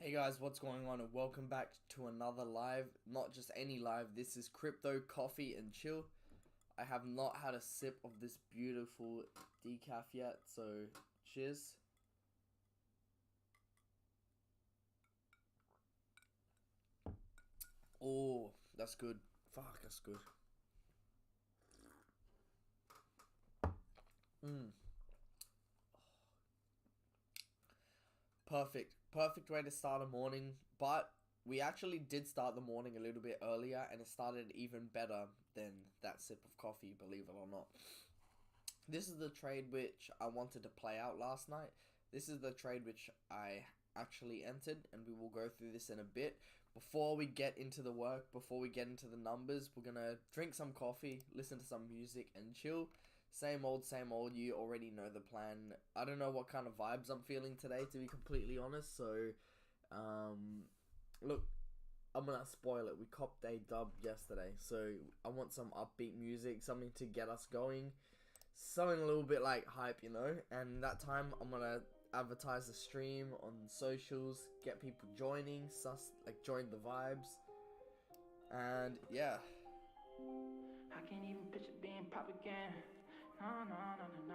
Hey guys, what's going on, and welcome back to another live. Not just any live, this is Crypto Coffee and Chill. I have not had a sip of this beautiful decaf yet, so cheers. Oh, that's good. Fuck, that's good. Perfect way to start a morning, but we actually did start the morning a little bit earlier, and it started even better than that sip of coffee, believe it or not. This is the trade which I wanted to play out last night. This is the trade which I actually entered, and we will go through this in a bit. Before we get into the work, before we get into the numbers, we're gonna drink some coffee, listen to some music, and chill. Same old, you already know the plan. I don't know what kind of vibes I'm feeling today, to be completely honest, so, look, I'm gonna spoil it. We copped a dub yesterday, so I want some upbeat music, something to get us going, something a little bit like hype, you know, and that time I'm gonna advertise the stream on socials, get people joining, join the vibes, and yeah. I can't even picture being pop again. No,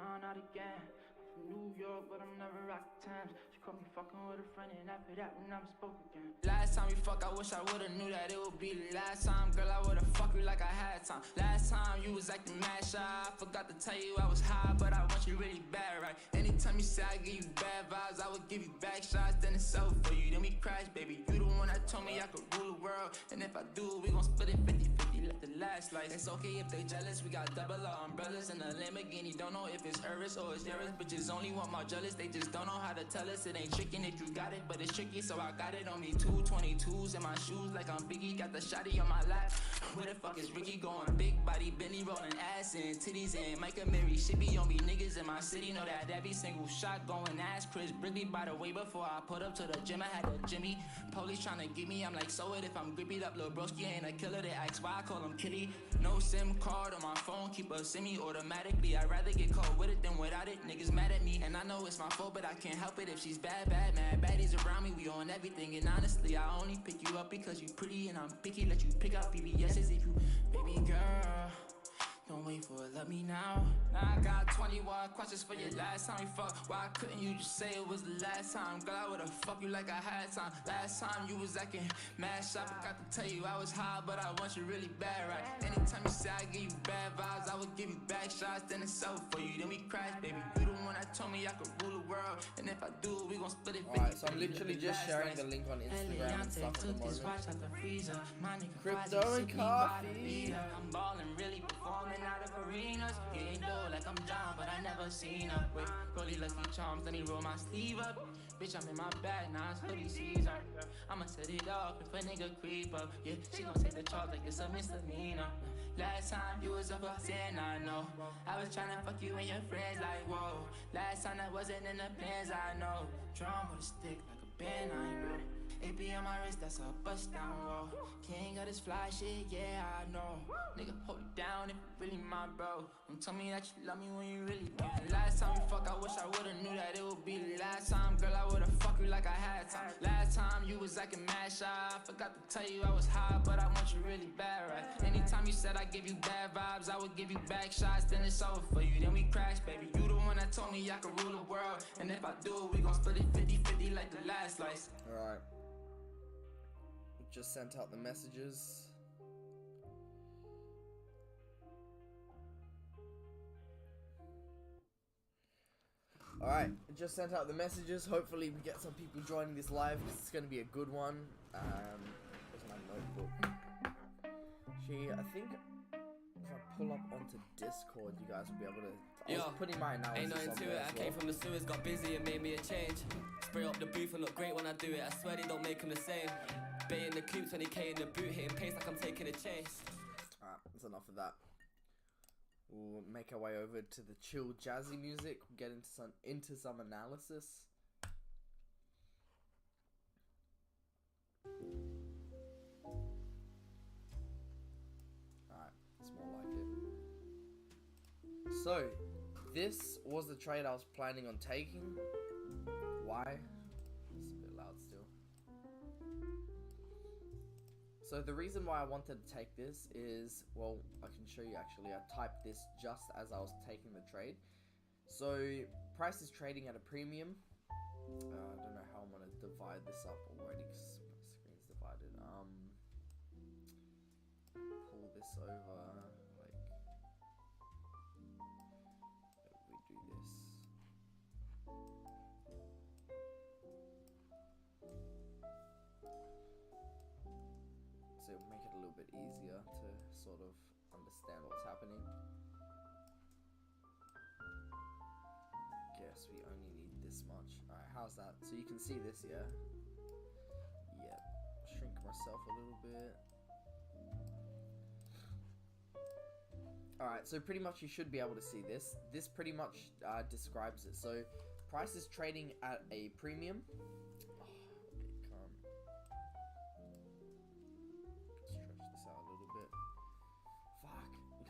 not again. I'm from New York, but I'm never rock times. She caught me fucking with a friend, and after that, we never spoke again. Last time we fucked, I wish I would've knew that it would be the last time. Girl, I would've fucked you like I had time. Last time you was acting mad shy. I forgot to tell you I was high, but I want you really bad, right? Anytime you say I give you bad vibes, I would give you back shots. Then it's over for you, then we crash, baby. You the one that told me I could rule the world, and if I do, we gon' split it 50-50. Let the last slice. It's okay if they jealous. We got double our umbrellas and a Lamborghini. Don't know if it's hers or it's yours. Bitches only want my jealous. They just don't know how to tell us. It ain't tricking if you got it, but it's tricky. So I got it on me. 222s in my shoes like I'm Biggie. Got the shotty on my lap. Where the fuck is Ricky going? Big body, Bentley rolling ass and titties and Micah Mary. Shit be on me. Niggas in my city know that every single shot going ass. Chris Brickley by the way. Before I put up to the gym, I had a Jimmy. Police trying to get me. I'm like, so what if I'm grippy up? Lil' broski ain't a killer. They ask why I call him Kitty. No SIM card on my phone, keep a semi-automatically. I'd rather get caught with it than without it. Niggas mad at me, and I know it's my fault, but I can't help it if she's bad, mad. Baddies around me, we on everything, and honestly, I only pick you up because you pretty, and I'm picky. Let you pick up BBS's if you, baby girl. Don't wait for it, let me now. Now I got 21 questions for you last time we fucked. Why couldn't you just say it was the last time? Girl, I would've fucked you like I had time. Last time you was acting mad shop. I got to tell you I was high, but I want you really bad, right? Anytime you say I give you bad vibes, I would give you back shots. Then it's over for you, then we crash, baby. You the one that told me I could rule the world, and if I do, we gon' split it 50. Alright, so I'm literally just sharing the link on Instagram and stuff at the moment. Crypto and coffee. I'm ballin', really performing out of arenas. Getting dough like I'm John, but I never seen her. Wait, really lucky charms, let me roll my sleeve up. Bitch, I'm in my bag, now it's hoodie season. I'ma set it off if a nigga creep up. Yeah, she gon' take the charge like it's a misdemeanor. Last time you was up a 10, I know. I was tryna fuck you and your friends like, whoa. Last time that wasn't in the plans, I know. Drum with a stick like a band, I know. AP on my wrist, that's a bust down roll. King of this fly shit, yeah, I know. Nigga, hold it down if you really my bro. Don't tell me that you love me when you really don't. Last time we fuck, I wish I would've knew that it would be the last time. Girl, I would've fucked you like I had time. Last time you was acting mad shy. I forgot to tell you I was high, but I want you really bad, right? Anytime you said I give you bad vibes, I would give you back shots. Then it's over for you, then we crash, baby. You the one that told me I could rule the world, and if I do, we gon' split it 50-50 like the last slice. Alright. Just sent out the messages. Alright, just sent out the messages. Hopefully we get some people joining this live because it's going to be a good one. Where's my notebook? I think if I pull up onto Discord, you guys will be able to... I was putting my analysis ain't nothing on to there it. as I came well. from the sewers, got busy and made me a change. Spray up the booth and look great when I do it. I swear they don't make them the same. Bay in the coops, 20k in the boot, hitting pace like I'm taking a chase. Alright, that's enough of that. We'll make our way over to the chill jazzy music. We'll get into some analysis. Alright, it's more like it. So, this was the trade I was planning on taking. Why? It's a bit loud still. So the reason why I wanted to take this is, well, I can show you actually. I typed this just as I was taking the trade. So price is trading at a premium. I don't know how I'm gonna divide this up already because my screen's divided. Pull this over, like, we do this. So it'll make it a little bit easier to sort of understand what's happening. Guess we only need this much. Alright, how's that? So you can see this, yeah? Yeah. Shrink myself a little bit. Alright, so pretty much you should be able to see this. This pretty much describes it. So price is trading at a premium.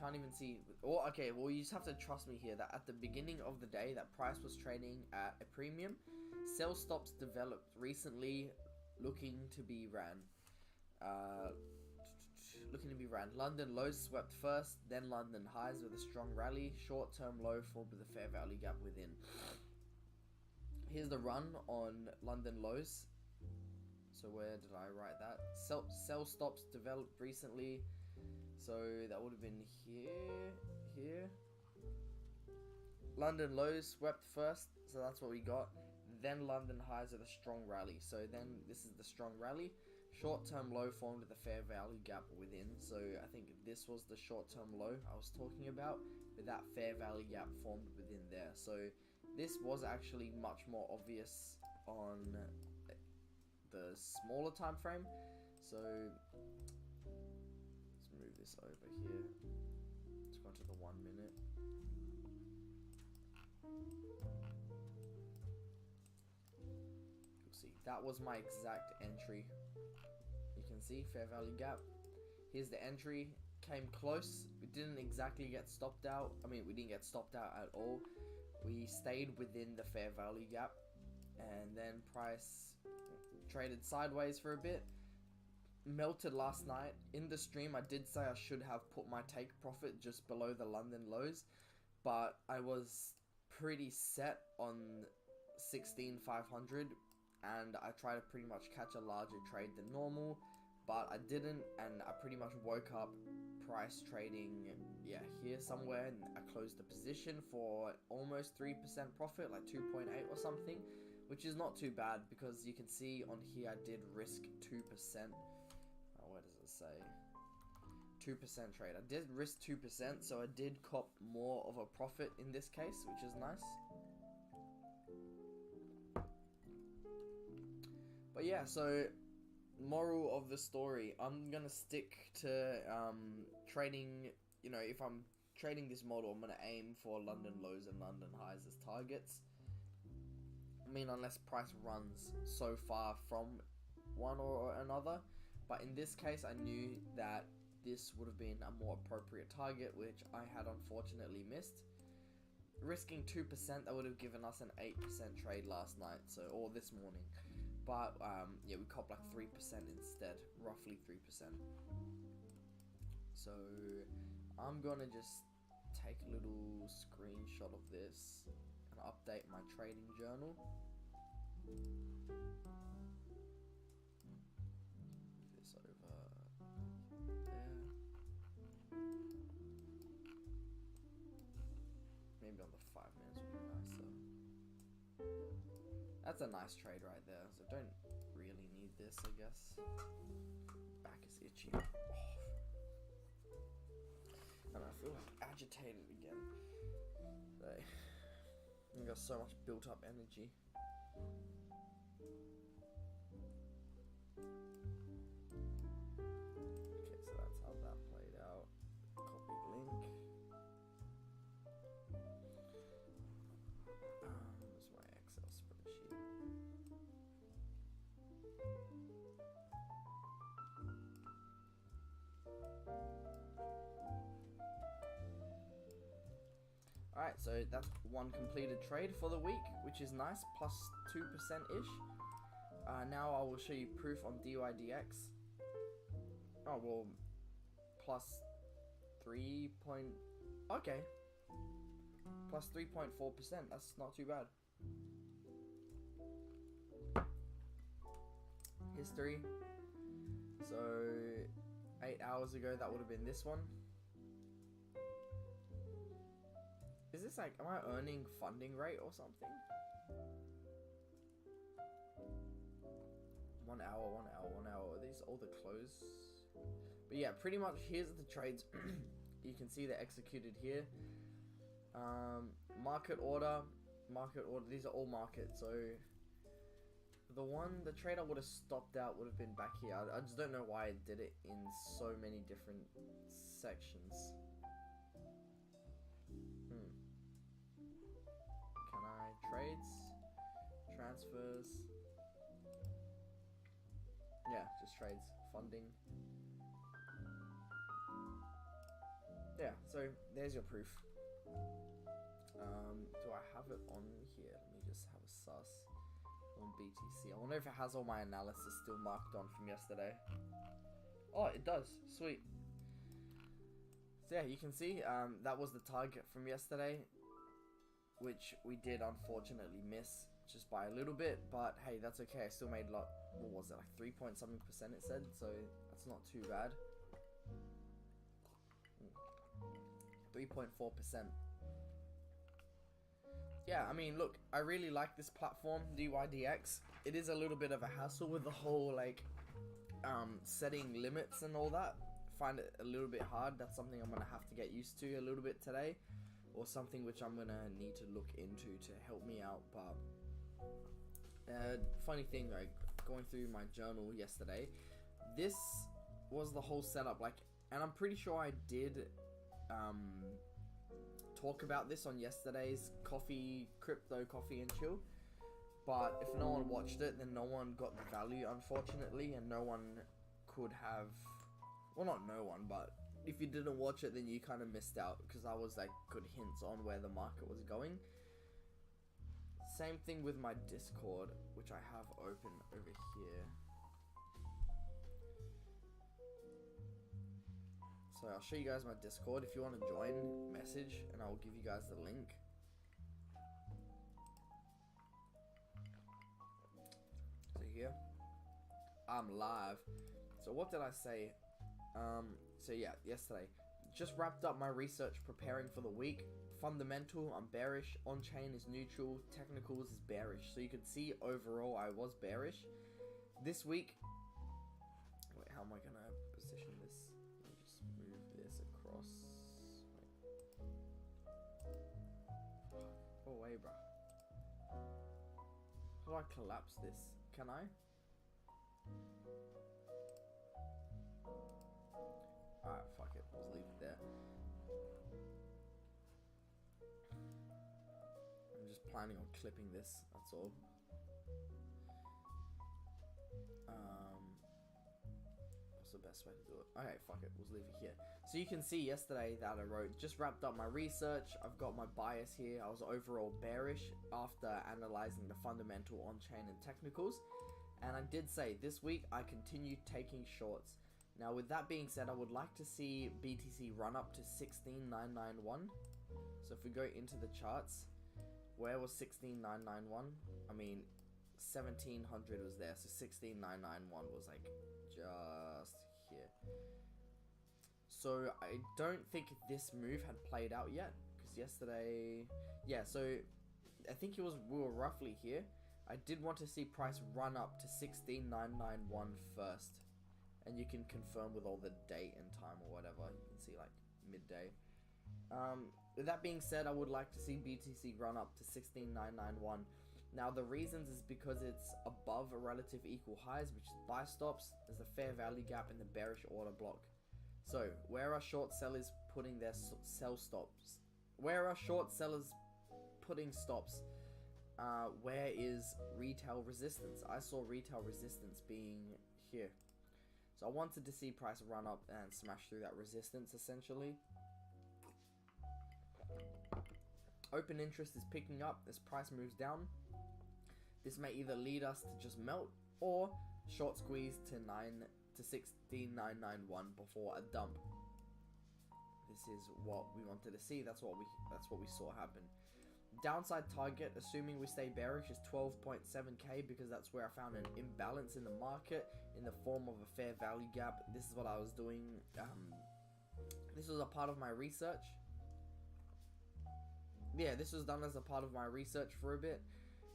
Can't even see. Oh, okay, well, you just have to trust me here that at the beginning of the day that price was trading at a premium. Sell stops developed recently, looking to be ran. London lows swept first, then London highs with a strong rally. Short-term low formed with a fair value gap within. Here's the run on London lows. So where did I write that? Sell stops developed recently. So that would have been here. London lows swept first, so that's what we got. Then London highs with a strong rally. So then this is the strong rally. Short-term low formed with a fair value gap within. So I think this was the short-term low I was talking about, with that fair value gap formed within there. So this was actually much more obvious on the smaller time frame. So this over here. Let's go to the 1 minute. You'll see that was my exact entry. You can see fair value gap. Here's the entry. Came close. We didn't exactly get stopped out. I mean, we didn't get stopped out at all. We stayed within the fair value gap, and then price traded sideways for a bit. Melted last night. In the stream I did say I should have put my take profit just below the London lows, but I was pretty set on 16,500 and I tried to pretty much catch a larger trade than normal, but I didn't, and I pretty much woke up price trading here somewhere, and I closed the position for almost 3% profit, like 2.8 or something, which is not too bad because you can see on here I did risk 2%. Where does it say? 2% trade. I did risk 2%, so I did cop more of a profit in this case, which is nice. But yeah, so moral of the story, I'm gonna stick to trading, you know, if I'm trading this model, I'm gonna aim for London lows and London highs as targets. I mean, unless price runs so far from one or another. But in this case, I knew that this would have been a more appropriate target, which I had unfortunately missed. Risking 2%, that would have given us an 8% trade last night, so, or this morning. But yeah, we copped like 3% instead, roughly 3%. So I'm gonna just take a little screenshot of this and update my trading journal. Maybe on the 5 minutes would be nicer. That's a nice trade right there. So don't really need this, I guess. Back is itchy. Oh. And I feel like agitated again. I got so much built up energy. Okay, so that's how that played out. Copy link. There's my Excel spreadsheet. Alright, so that's one completed trade for the week, which is nice, plus 2%-ish. Now I will show you proof on DYDX. Oh, well, plus 3 point... Okay. Plus 3.4%, that's not too bad. History. So, 8 hours ago, that would have been this one. Is this like, am I earning funding rate or something? 1 hour, 1 hour, 1 hour. Are these all the close? But yeah, pretty much here's the trades. You can see they're executed here. Market order. These are all markets. So the trade I would have stopped out would have been back here. I just don't know why it did it in so many different sections. Can I trades? Transfers? Yeah, just trades. Funding. Yeah, so there's your proof. Do I have it on here? Let me just have a sus on BTC. I wonder if it has all my analysis still marked on from yesterday. Oh, it does. Sweet. So yeah, you can see that was the target from yesterday, which we did unfortunately miss just by a little bit, but hey, that's okay. I still made what was it, like 3 point something percent it said, so that's not too bad. 3.4%. Yeah, I mean, look, I really like this platform, DYDX. It is a little bit of a hassle with the whole, like, setting limits and all that. Find it a little bit hard. That's something I'm going to have to get used to a little bit today. Or something which I'm going to need to look into to help me out. But, funny thing, like, going through my journal yesterday, this was the whole setup, like, and I'm pretty sure I did, talk about this on yesterday's Crypto Coffee and Chill, but if no one watched it, then no one got the value, unfortunately, and no one could have, well, not no one, but if you didn't watch it, then you kind of missed out, because I was like good hints on where the market was going. Same thing with my Discord, which I have open over here. So I'll show you guys my Discord. If you want to join, message, and I will give you guys the link. So here, I'm live. So what did I say? So yeah, yesterday. Just wrapped up my research preparing for the week. Fundamental, I'm bearish. On-chain is neutral. Technicals is bearish. So you can see overall I was bearish. This week, wait, how am I going to position this? Let me just move this across. Wait. Go away, bruh. How do I collapse this? Can I? Alright, fuck it. Let's leave it there. I'm just planning on clipping this, that's all. What's the best way to do it? Okay, fuck it. We'll leave it here. So you can see yesterday that I wrote, just wrapped up my research. I've got my bias here. I was overall bearish after analyzing the fundamental on-chain and technicals. And I did say this week I continued taking shorts. Now, with that being said, I would like to see BTC run up to 16,991. So if we go into the charts, where was 16,991? I mean, 1,700 was there, so 16,991 was like just here. So I don't think this move had played out yet, because yesterday, yeah, so I think we were roughly here. I did want to see price run up to 16,991 first. And you can confirm with all the date and time or whatever. You can see like midday. With that being said, I would like to see BTC run up to 16,991. Now the reasons is because it's above a relative equal highs, which is buy stops. There's a fair value gap in the bearish order block. So where are short sellers putting their sell stops? Where are short sellers putting stops? Where is retail resistance? I saw retail resistance being here. So I wanted to see price run up and smash through that resistance, essentially. Open interest is picking up as price moves down. This may either lead us to just melt, or short squeeze to 16991 before a dump. This is what we wanted to see. That's what we saw happen. Downside target, assuming we stay bearish, is 12.7k, because that's where I found an imbalance in the market in the form of a fair value gap. This is what I was doing. This was a part of my research. Yeah, this was done as a part of my research for a bit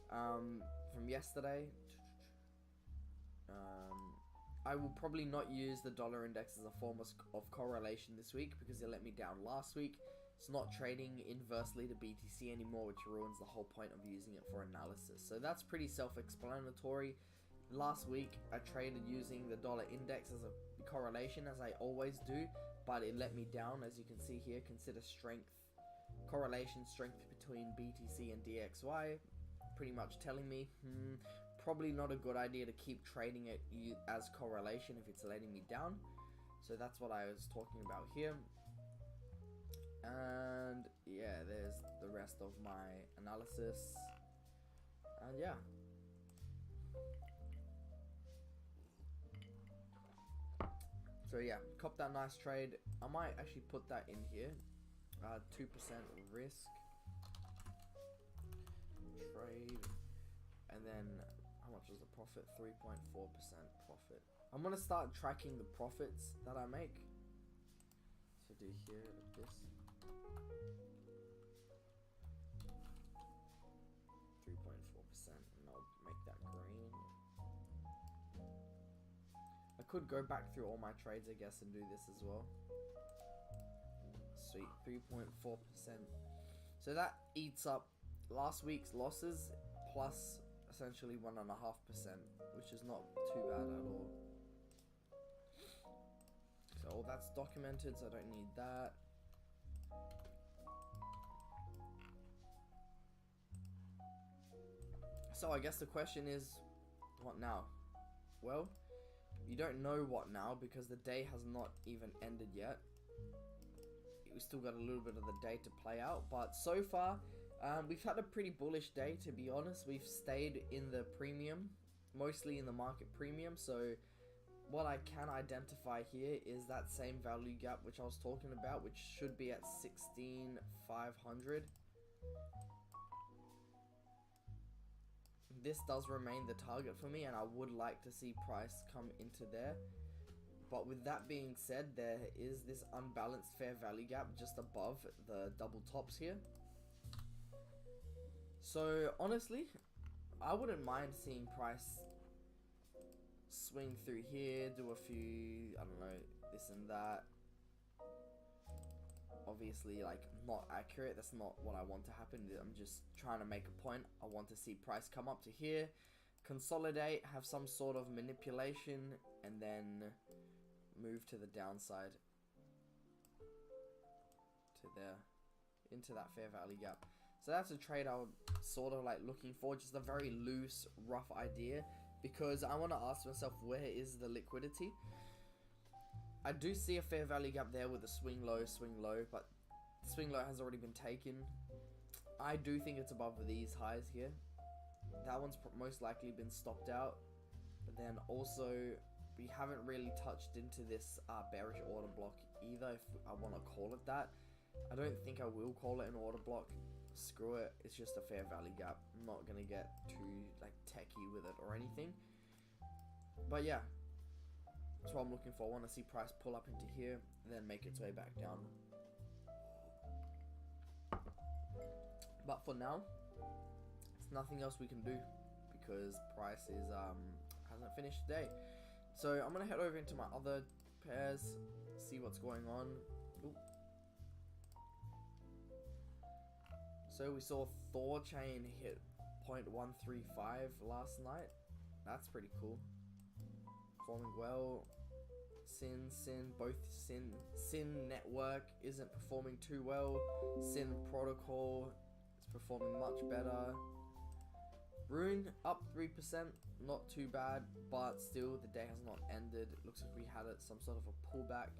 from yesterday. I will probably not use the dollar index as a form of correlation this week because it let me down last week. It's not trading inversely to BTC anymore, which ruins the whole point of using it for analysis. So that's pretty self-explanatory. Last week, I traded using the dollar index as a correlation, as I always do, but it let me down. As you can see here, consider correlation strength between BTC and DXY, pretty much telling me, probably not a good idea to keep trading it as correlation if it's letting me down. So that's what I was talking about here. And yeah, there's the rest of my analysis. And yeah. So yeah, cop that nice trade. I might actually put that in here. 2% risk. Trade. And then how much was the profit? 3.4% profit. I'm gonna start tracking the profits that I make. So do here like this. 3.4%, and I'll make that green. I could go back through all my trades, I guess, and do this as well. Sweet, 3.4%. So that eats up last week's losses plus essentially 1.5%, which is not too bad at all. So all that's documented, so I don't need that. So I guess the question is, what now? Well, you don't know what now because the day has not even ended yet. We still got a little bit of the day to play out, but so far, we've had a pretty bullish day, to be honest. We've stayed in the premium, mostly in the market premium, so what I can identify here is that same value gap which I was talking about, which should be at 16,500. This does remain the target for me, and I would like to see price come into there. But with that being said, there is this unbalanced fair value gap just above the double tops here. So honestly, I wouldn't mind seeing price swing through here, do a few, I don't know, this and that. Obviously, like, not accurate. That's not what I want to happen. I'm just trying to make a point. I want to see price come up to here, consolidate, have some sort of manipulation, and then move to the downside to there, into that fair value gap. So that's a trade I would sort of like looking for, just a very loose, rough idea, because I want to ask myself, where is the liquidity? I do see a fair value gap there with a swing low, but the swing low has already been taken. I do think it's above these highs here. That one's most likely been stopped out. But then also, we haven't really touched into this bearish order block either, if I want to call it that. I don't think I will call it an order block. Screw it, it's just a fair value gap. I'm not going to get too like techie with it or anything. But yeah, that's what I'm looking for. I want to see price pull up into here and then make its way back down. But for now, there's nothing else we can do because price is hasn't finished today. So I'm gonna head over into my other pairs, see what's going on. Ooh. So we saw Thorchain hit 0.135 last night. That's pretty cool. Performing well. Both Sin network isn't performing too well. Sin protocol is performing much better. Rune up 3%, not too bad, but still the day has not ended. It looks like we had some sort of a pullback.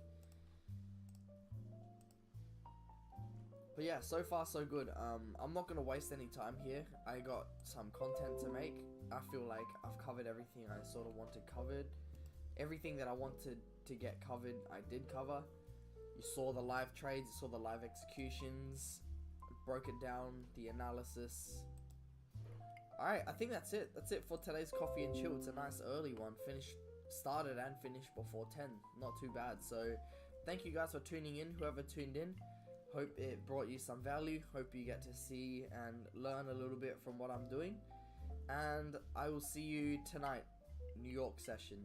But yeah, so far so good. I'm not gonna waste any time here. I got some content to make. I feel like I've covered everything I sort of wanted covered. Everything that I wanted to get covered, I did cover. You saw the live trades, you saw the live executions, broke it down, the analysis. Alright, I think that's it. That's it for today's Coffee and Chill. It's a nice early one. Started and finished before 10. Not too bad. So, thank you guys for tuning in, whoever tuned in. Hope it brought you some value. Hope you get to see and learn a little bit from what I'm doing. And I will see you tonight, New York session.